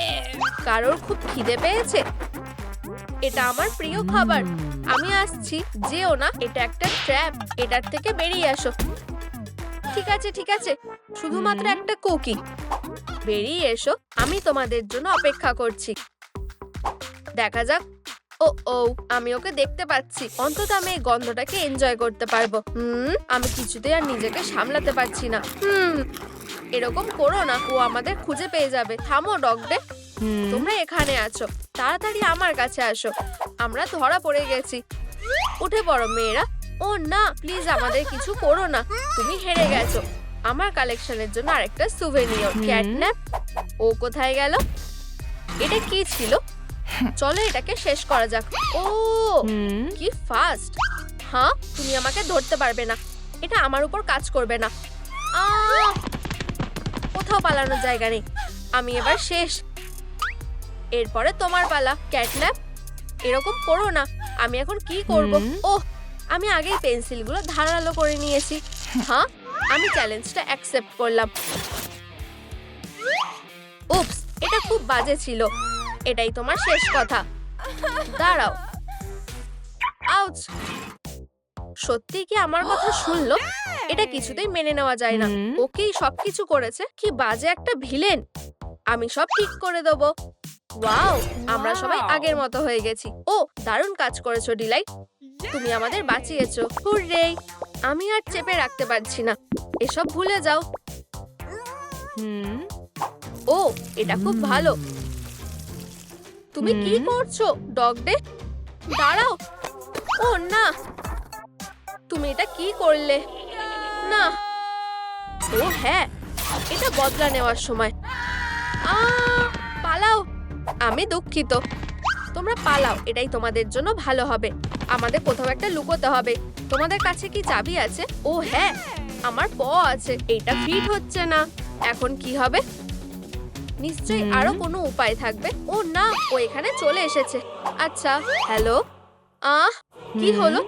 কারোর খুব খিদে পেয়েছে? এটা আমার প্রিয় খাবার। আমি আসছি। যেও না, এটা একটা ট্র্যাপ। এটার থেকে বেরিয়ে আসো। ঠিক আছে ঠিক আছে, শুধুমাত্র একটা কুকি। বেরিয়ে এসো, আমি তোমাদের জন্য অপেক্ষা করছি। দেখা যাক। ও ও, আমি ওকে দেখতে পাচ্ছি। অন্তত আমি এই গন্ধটাকে এনজয় করতে পারবো। আমি কিছুতেই আর নিজেকে সামলাতে পারছি না। এরকম করো না, ও আমাদের খুঁজে পেয়ে যাবে। থামো ডগডে, তোমরা এখানে আছো। তাড়াতাড়ি আমার কাছে আসো। আমরা ধরা পড়ে গেছি। উঠে পড়ো মেয়েরা। ও না, প্লিজ আমাদের কিছু করো না। তুমি হেরে গেছো। আমার কালেকশনের জন্য আরেকটা সুভেনিয়র। ক্যাটন্যাপ, ও কোথায় গেল? এটা কি ছিল? চলো এটাকে শেষ করা যাক। ও, কি ফাস্ট। হ্যাঁ, তুমি আমাকে ধরতে পারবে না। এটা আমার উপর কাজ করবে না। কোথাও পালানোর জায়গা নেই। আমি এবার শেষ। এরপরে তোমার পালা ক্যাটন্যাপ। এরকম করো না। আমি এখন কি করব? ওহ, আমি আগেই পেন্সিলগুলো ধারালো করে নিয়েছি। হ্যাঁ, আমি চ্যালেঞ্জটা অ্যাকসেপ্ট করলাম। উপস, এটা খুব বাজে ছিল। এটাই তোমার শেষ কথা। দাঁড়াও। আউচ। সত্যি কি আমার কথা শুনলো? এটা কিছুতেই মেনে নেওয়া যায় না। ওকেই সবকিছু করেছে। কি বাজে একটা ভিলেন। আমি সব ঠিক করে দেবো। ওয়াও, আমরা সবাই আগের মতো হয়ে গেছি। ও, দারুণ কাজ করেছো ডিলাইট। তুমি আমাদের বাঁচিয়েছো। হুররে! আমি আর চেপে রাখতে পারছি না। এসব ভুলে যাও। ও, এটা খুব ভালো। তুমি কি করছো ডগডে? দাঁড়াও। ও না, তুমি এটা কি করলে? না। ও হ্যাঁ, এটা বদলা নেওয়ার সময়। পালাও। আমি দুঃখিত। তোমরা পালাও, এটাই তোমাদের জন্য ভালো হবে। আমাদের কোথাও একটা লুকোতে হবে। তোমাদের কাছে কি চাবি আছে? ও হ্যাঁ, আমার প আছে। এইটা ফিট হচ্ছে না। এখন কি হবে? নিশ্চয়ই আরো কোনো উপায় থাকবে। ও না, ও এখানে চলে এসেছে। আচ্ছা, হ্যালো। কি হলো?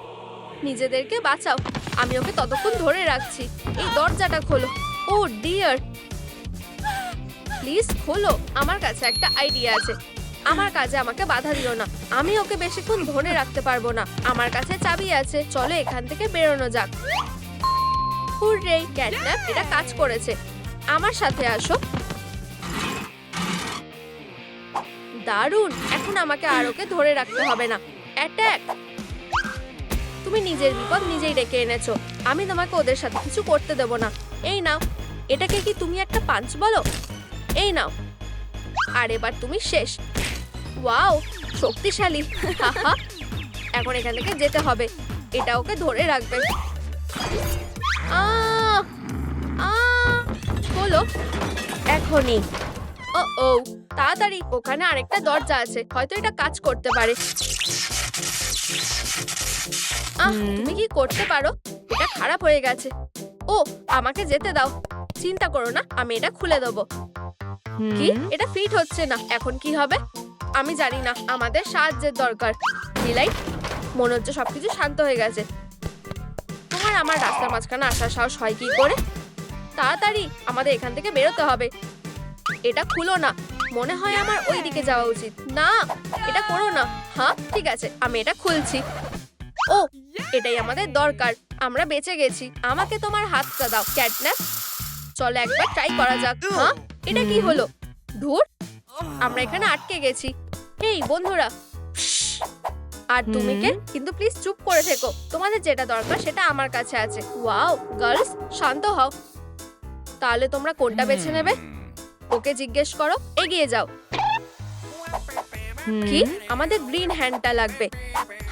নিজেদেরকে বাঁচাও। আমি ওকে ততক্ষণ ধরে রাখছি। এই দরজাটা খোলো। ও ডিয়ার, প্লিজ খোলো। আমার কাছে একটা আইডিয়া আছে। আমার কাজে আমাকে বাধা দিও না। আমি ওকে বেশিক্ষণ ধরে রাখতে পারবো না। আমার কাছে চাবি আছে। চলো এখান থেকে বেরোনো যাক। হুররে, ক্যাটন্যাপ, এটা কাজ করেছে। আমার সাথে আসো। দারুণ, এখন আমাকে আর ওকে ধরে রাখতে হবে না। অ্যাটাক। তুমি নিজের বিপদ নিজেই ডেকে এনেছো। আমি তোমাকে ওদের সাথে কিছু করতে দেব না। এই নাও, এটাকে কি তুমি একটা পাঞ্চ বলো? এই নাও, আর এবার তুমি শেষ। ওয়াও, শক্তিশালী। হাহা, এখন এখান থেকে যেতে হবে। এটা ওকে ধরে রাখবে। আহ আহ হলো এখনই। ও ও, তাড়াতাড়ি, ওখানে আরেকটা দরজা আছে, হয়তো এটা কাজ করতে পারে। তুমি কি করতে পারো? এটা খারাপ হয়ে গেছে। ও, আমাকে যেতে দাও। চিন্তা করো না, আমি এটা খুলে দেবো। কি, এটা ফিট হচ্ছে না। এখন কি হবে? আমি জানি না, আমাদের সাহায্যের দরকার। ডিলাইট, মনে হচ্ছে সবকিছু শান্ত হয়ে গেছে। তোমার আমার রাস্তার মাঝখানে আসার সাহস হয় কি করে? তাড়াতাড়ি, আমাদের এখান থেকে বেরোতে হবে। এটা খুলো না। মনে হয় আমার ওই দিকে যাওয়া উচিত। না, এটা করো না। হ্যাঁ, ঠিক আছে, আমি এটা খুলছি। ও, এটাই আমাদের দরকার। আমরা বেঁচে গেছি। আমাকে তোমার হাতটা দাও, ক্যাটন্যাপ। চলো একবার ট্রাই করা যাক। হ্যাঁ, এটা কি হলো? ধুর, আমরা এখানে আটকে গেছি। এই বন্ধুরা, আর তুমি কে? কিন্তু প্লিজ চুপ করে থেকো। তোমাদের যেটা দরকার সেটা আমার কাছে আছে। ওয়াও, গার্লস, শান্ত হও। তাহলে তোমরা কোনটা বেছে নেবে? ওকে জিজ্ঞেস করো। এগিয়ে যাও। কি, আমাদের গ্রিন হ্যান্ডটা লাগবে?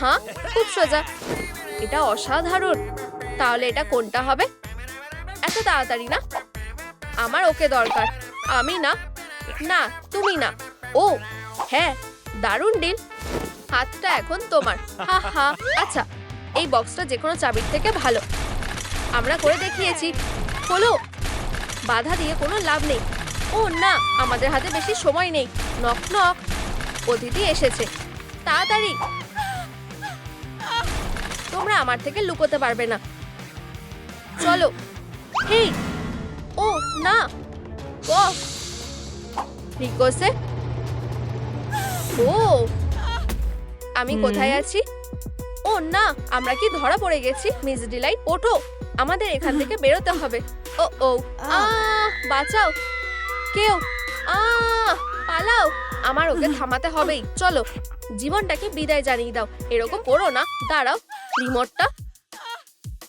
হ্যাঁ, খুব সোজা। এটা অসাধারণ। তাহলে এটা কোনটা হবে? এত তাড়াতাড়ি না। আমার ওকে দরকার। আমি না। না, তুমি না। ও হ্যাঁ, দারুণ ডিল। হাতটা এখন তোমার। হা হা। আচ্ছা, এই বক্সটা যে কোনো চাবির থেকে ভালো। আমরা করে দেখিয়েছি। হলো। বাধা দিয়ে কোনো লাভ নেই। ও না, আমাদের হাতে বেশি সময় নেই। নক নক, অতিথি এসেছে। তাড়াতাড়ি, তোমরা আমার থেকে লুকোতে পারবে না। চলো। হেই, ও না, ও রিকোসে। ও, আমি কোথায় আছি? ও না, আমরা কি ধরা পড়ে গেছি? মিস ডিলাইট, ওঠো, আমাদের এখান থেকে বেরোতে হবে। ও ও, বাঁচাও কেউ। পালাও। আমার ওকে থামাতে হবেই। চলো, জীবনটাকে বিদায় জানিয়ে দাও। এরকম করো না। দাঁড়াও, রিমোটটা।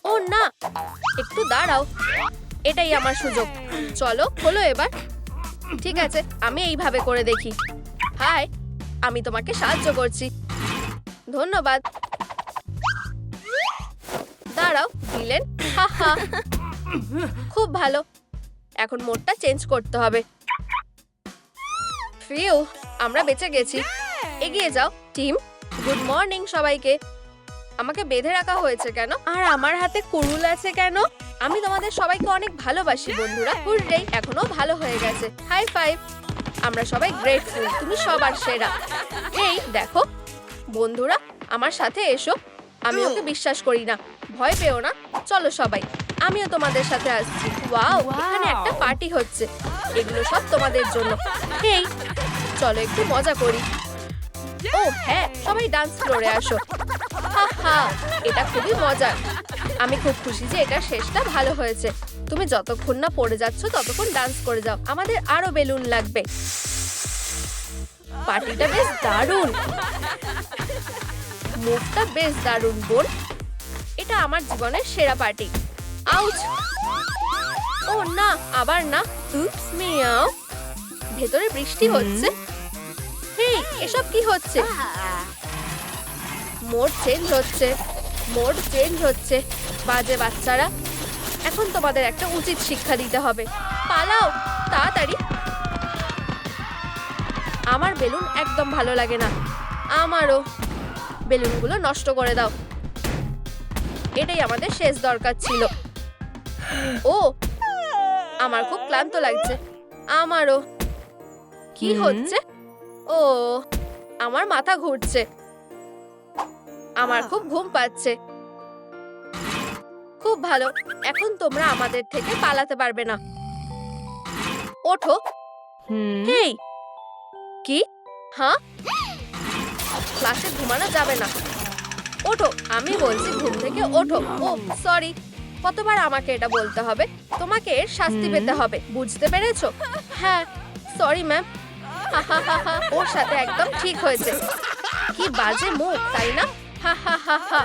ও না, একটু দাঁড়াও। এটাই আমার সুযোগ। চলো, হলো এবার। ঠিক আছে, আমি এইভাবে করে দেখি। হাই, আমি তোমাকে সাহায্য করছি। ধন্যবাদ। দাঁড়াও, দিলেন। হা হা, খুব ভালো। এখন মোডটা চেঞ্জ করতে হবে। ফিউ, আমরা বেঁচে গেছি। এগিয়ে যাও টিম। গুড মর্নিং সবাইকে। আমাকে বেঁধে রাখা হয়েছে কেন? আর আমার হাতে কুড়ুল আছে কেন? আমি তোমাদের সবাইকে অনেক ভালোবাসি বন্ধুরা। হুররে, এখনো ভালো হয়ে গেছে। High five. আমরা সবাই গ্রেটফুল। তুমি সবার সেরা। এই দেখো বন্ধুরা, আমার সাথে এসো। আমি ওকে বিশ্বাস করি না। ভয় পেও না। চলো সবাই, আমিও তোমাদের সাথে আসছি। ওয়াও, এখানে একটা পার্টি হচ্ছে। এগুলো সব তোমাদের জন্য। এই, চলো একটু মজা করি। ও হ্যাঁ, সবাই ডান্স ফ্লোরে আসো। হা হা, এটা খুবই মজার। আমি খুব খুশি যে এটা শেষটা ভালো হয়েছে। তুমি যতক্ষণ না পড়ে যাচ্ছ ততক্ষণ ডান্স করে যাও। আমাদের আরো বেলুন লাগবে। পার্টিটা বেশ দারুণ। মুভটা বেশ দারুণ বোন। এটা আমার জীবনের সেরা পার্টি। আউচ। ও না, আবার না। উপস, মিয়াও। ভেতরে বৃষ্টি হচ্ছে। হেই, এসব কি হচ্ছে? মোড চেঞ্জ হচ্ছে। মোড চেঞ্জ হচ্ছে। বাজে বাচ্চারা, এখন তোমাদের একটা উচিত শিক্ষা দিতে হবে। পালাও তাড়াতাড়ি। আমার বেলুন একদম ভালো লাগে না। আমারও। বেলুনগুলো নষ্ট করে দাও। এটাই আমাদের শেষ দরকার ছিল। ও, আমার খুব ক্লান্ত লাগছে। আমারও। কি হচ্ছে? ও, আমার মাথা ঘুরছে। আমার খুব ঘুম পাচ্ছে। খুব ভালো, এখন তোমরা আমাদের থেকে পালাতে পারবে না। ওঠো। হেই, কি? হ্যাঁ, ক্লাসে ঘুমানো যাবে না। ওঠো, আমি বলছি ঘুম থেকে ওঠো। ও সরি, কতবার আমাকে এটা বলতে হবে? তোমাকে এর শাস্তি পেতে হবে, বুঝতে পেরেছো? হ্যাঁ, সরি ম্যাম। হা হা হা হা, ওর সাথে একদম ঠিক হয়েছে। কি বাজে মুখ, তাই না? হা হা হা হা।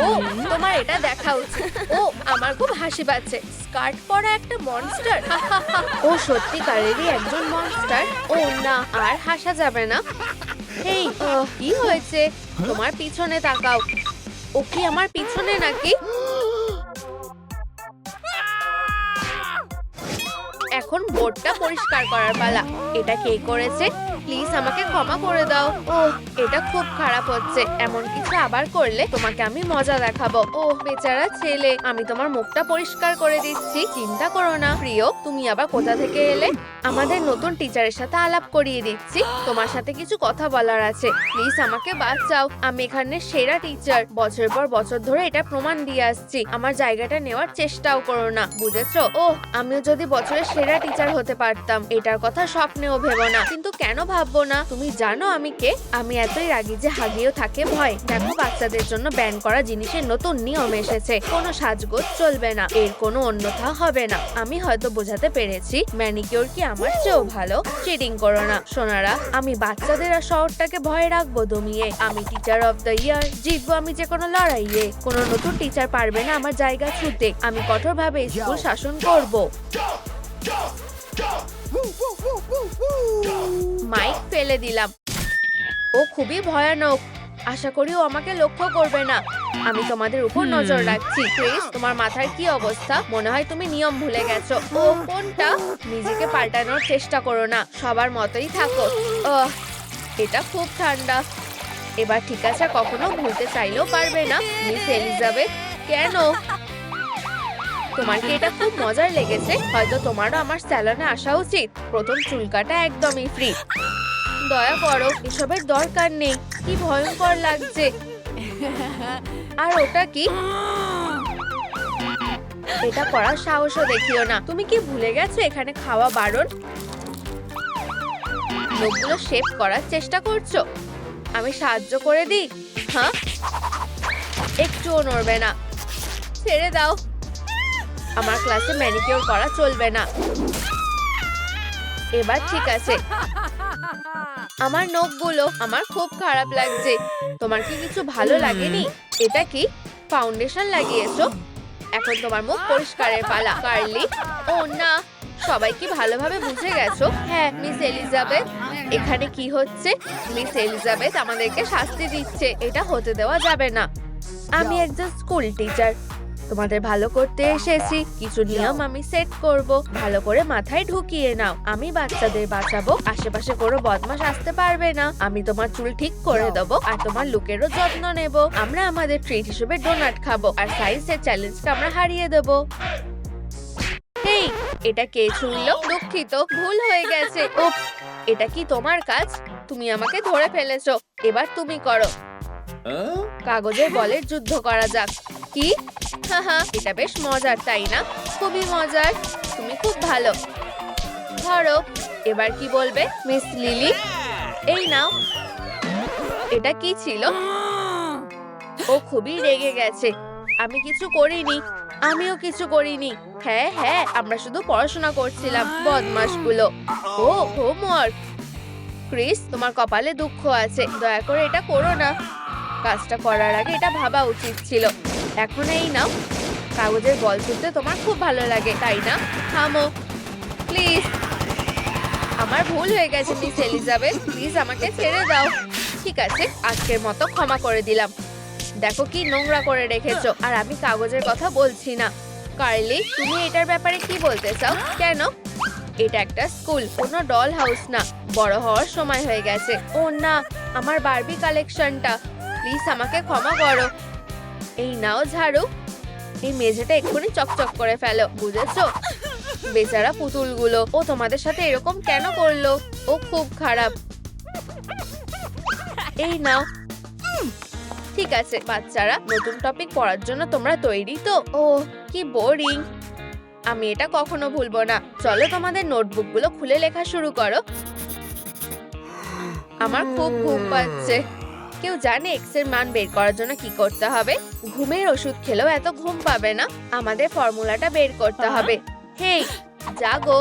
ও তোমার এটা দেখা উচিত। ও আমার খুব হাসি পাচ্ছে, স্কার্ট পরা একটা মনস্টার। ও সত্যিকারেরই একজন মনস্টার। ও না, আর হাসা যাবে না। এই কি হয়েছে? তোমার পিছনে তাকাও। ও কি আমার পিছনে নাকি? এখন বোর্ডটা পরিষ্কার করার পালা। এটা কে করেছে? প্লিজ আমাকে ক্ষমা করে দাও। ও এটা খুব খারাপ হচ্ছে। এমন কিছু আবার করলে তোমাকে আমি মজা দেখাবো। ও বেচারা ছেলে, আমি তোমার মুখটা পরিষ্কার করে দিচ্ছি, চিন্তা করো না। প্রিয়, তুমি আবার কোথা থেকে এলে? আমাদের নতুন টিচারের সাথে আলাপ করিয়ে দিচ্ছি। তোমার সাথে কিছু কথা বলার আছে। প্লিজ আমাকে বাঁচাও। আমি এখানে সেরা টিচার। বছর পর বছর ধরে এটা প্রমাণ দিয়ে আসছি। আমার জায়গাটা নেওয়ার চেষ্টাও করো না, বুঝেছো? ও আমিও যদি বছরের সেরা টিচার হতে পারতাম। এটার কথা স্বপ্নেও ভেবো না। কিন্তু কেন ভাববো না? তুমি জানো আমি কে? আমি এতই রাগী যে হাগিয়েও থাকে ভয়। দেখো, বাচ্চাদের জন্য ব্যান করা জিনিসের নতুন নিয়ম এসেছে। কোনো সাজগোজ চলবে না, এর কোনো অন্যথা হবে না। আমি হয়তো বোঝাতে পেরেছি, ম্যানিকিউর কি আমার চেয়েও ভালো। চিটিং করো না সোনারা। আমি বাচ্চাদের আর শহরটাকে ভয় রাখবো দমিয়ে। আমি টিচার অফ দ্য ইয়ার, জিতবো আমি যে কোনো লড়াইয়ে। কোনো নতুন টিচার পারবে না আমার জায়গা ছুতে। আমি কঠোরভাবে স্কুল শাসন করব। মাইক ফেলে দিলাম। ও খুবই ভয়ানক। আশা করি ও আমাকে লক্ষ্য করবে না। আমি তোমাদের উপর নজর রাখছি। ক্রিস, তোমার মাথার কি অবস্থা? মনে হয় তুমি নিয়ম ভুলে গেছো। ও কোনটা? নিজেকে পাল্টানোর চেষ্টা করো না, সবার মতোই থাকো। এটা খুব ঠান্ডা। এবার ঠিক আছে, কখনো ভুলতে চাইলেও পারবে না। মিস এলিজাবেথ, কেন? তোমার কি এটা খুব মজার লেগেছে? হয়তো তোমারও আমার স্যালনে আসা উচিত। প্রথম চুল কাটা একদমই ফ্রি। দয়া করো, এসবের দরকার নেই। কি ভয়ঙ্কর লাগছে। আর ওটা কি? এটা করার সাহসও দেখিও না। তুমি কি ভুলে গেছো এখানে খাওয়া বারণ? লোকগুলো শেভ করার চেষ্টা করছো? আমি সাহায্য করে দিই? হ্যাঁ, একটুও নড়বে না। ছেড়ে দাও। আমার ক্লাসে ম্যানিকিউর করা চলবে না। এবার ঠিক আছে। আমার নখগুলো আমার খুব খারাপ লাগছে। তোমার কি কিছু ভালো লাগেনি? এটা কি ফাউন্ডেশন লাগিয়েছো? এখন তোমার মুখ পরিষ্কারের পালা। কার্লি, ও না, সবাই কি ভালোভাবে বুঝে গেছো? হ্যাঁ মিস এলিজাবেথ। এখানে কি হচ্ছে? মিস এলিজাবেথ আমাদেরকে শাস্তি দিচ্ছে। এটা হতে দেওয়া যাবে না। আমি একজন স্কুল টিচার, তোমাদের ভালো করতে এসেছি। কিছু নিয়ম আমি সেট করব, ভালো করে মাথায় ঢুকিয়ে নাও। আমি বাচ্চাদের বাঁচাবো, আশেপাশে কোনো বদমাশ আসতে পারবে না। আমি তোমার চুল ঠিক করে দেবো আর তোমার লুকেরও যত্ন নেব। আমরা আমাদের ট্রিট হিসেবে ডোনাট খাবো আর সায়েন্সের চ্যালেঞ্জটা আমরা হারিয়ে দেবো। হেই, এটা কে ছুঁড়লো? দুঃখিত, ভুল হয়ে গেছে। উপস, এটা কি তোমার কাজ? তুমি আমাকে ধরে ফেলেছো। এবার তুমি করো। কাগজের বলের যুদ্ধ করা যাক। কি? হাহা, এটা বেশ মজার, তাই না? খুবই মজার। তুমি খুব ভালো। ধরো, এবার কি বলবে? মিস লিলি, এই নাও। এটা কি ছিল? ও খুবই রেগে গেছে। আমি কিছু করিনি। আমিও কিছু করিনি। হ্যাঁ হ্যাঁ, আমরা শুধু পড়াশোনা করছিলাম। বদমাশগুলো। ও হোমওয়ার্ক। ক্রিস, তোমার কপালে দুঃখ আছে। দয়া করে এটা করো না। কাজটা করার আগে এটা ভাবা উচিত ছিল। এখন এই নাও। কাগজের বল ছুঁড়তে তোমার খুব ভালো লাগে, তাই না? থামো প্লিজ। আমার ভুল হয়ে গেছে মিস এলিজাবেথ। প্লিজ আমাকে ছেড়ে দাও। ঠিক আছে, আজকের মতো ক্ষমা করে দিলাম। দেখো কি নোংরা করে রেখেছো। আর আমি কাগজের কথা বলছি না। কার্লি, তুমি এটার ব্যাপারে কি বলতে চাও? কেন? এটা একটা স্কুল, কোনো ডল হাউস না। বড় হওয়ার সময় হয়ে গেছে। ও না, আমার বারবি কালেকশনটা। প্লিজ আমাকে ক্ষমা করো। এই নাও ঝাড়ু। এই মেঝেটা এক্ষুনি চকচক করে ফেলো, বুঝেছো? বেচারা পুতুলগুলো। ও তোমাদের সাথে এরকম কেন করলো? ও খুব খারাপ। এই নাও। ঠিক আছে বাচ্চারা, নতুন টপিক পড়ার জন্য তোমরা তৈরি তো? ও কি বোরিং। আমি এটা কখনো ভুলবো না। চলো তোমাদের নোটবুকগুলো খুলে লেখা শুরু করো। আমার খুব ঘুম পাচ্ছে। কেউ জানে এক্স এর মান বের করার জন্য কি করতে হবে? ঘুমের ওষুধ খেলেও এত ঘুম পাবে না। আমাদের ফর্মুলাটা বের করতে হবে। হেই, জাগো।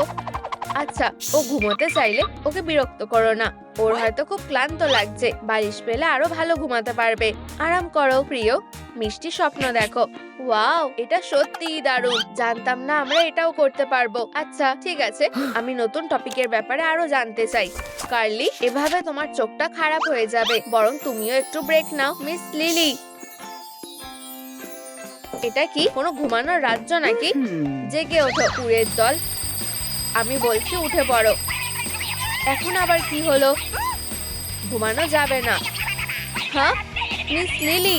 আচ্ছা, ও ঘুমোতে চাইলে ওকে বিরক্ত করো না। ওর হয়তো খুব ক্লান্ত লাগছে। বালিশ পেলে আরো ভালো ঘুমাতে পারবে। আরাম করো প্রিয়। মিষ্টি স্বপ্ন দেখো। ওয়াও, এটা সত্যিই দারুণ। জানতাম না আমরা এটাও করতে পারবো। আচ্ছা ঠিক আছে, আমি নতুন টপিকের ব্যাপারে আরো জানতে চাই। কার্লি, এভাবে তোমার চোখটা খারাপ হয়ে যাবে, বরং তুমিও একটু ব্রেক নাও। মিস লিলি, এটা কি কোনো ঘুমানোর রাজ্য নাকি? জেগে ওঠো কুড়ের দল, আমি বলছি উঠে পড়ো। এখন আবার কি হলো? ঘুমানো যাবে না। হ্যাঁ মিস লিলি,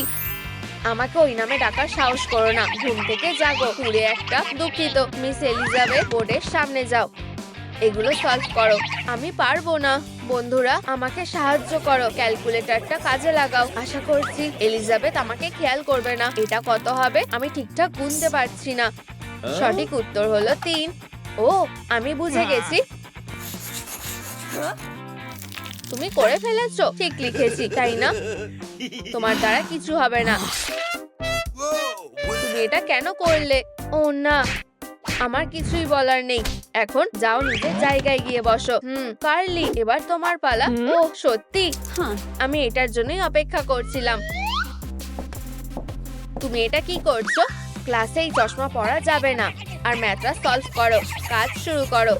আমাকে ওই নামে ডাকার সাহস করো না। ঘুম থেকে জাগো কুড়ে একটা। দুঃখিত মিস এলিজাবেথ, বোর্ডের সামনে যাও, এগুলো সলভ করো। আমি পারবো না। বন্ধুরা আমাকে সাহায্য করো, ক্যালকুলেটরটা কাজে লাগাও। আশা করছি এলিজাবেথ আমাকে খেয়াল করবে না। এটা কত হবে? আমি ঠিকঠাক গুনতে পারছি না। সঠিক উত্তর হলো 3। ও, আমি বুঝে গেছি। তুমি করে ফেলেছো। ঠিক লিখেছি তাই না? তোমার দ্বারা কিছু হবে না। তুমি এটা কেন করলে? ও না, আমার কিছুই বলার নেই। এখন যাও নিজের জায়গায় গিয়ে বসো। কার্লি, এবার তোমার পালা। ও সত্যি? আমি এটার জন্যই অপেক্ষা করছিলাম। তুমি এটা কি করছো? ক্লাসে এই চশমা পরা যাবে না। আর ম্যাথটা সলভ করো, কাজ শুরু করো।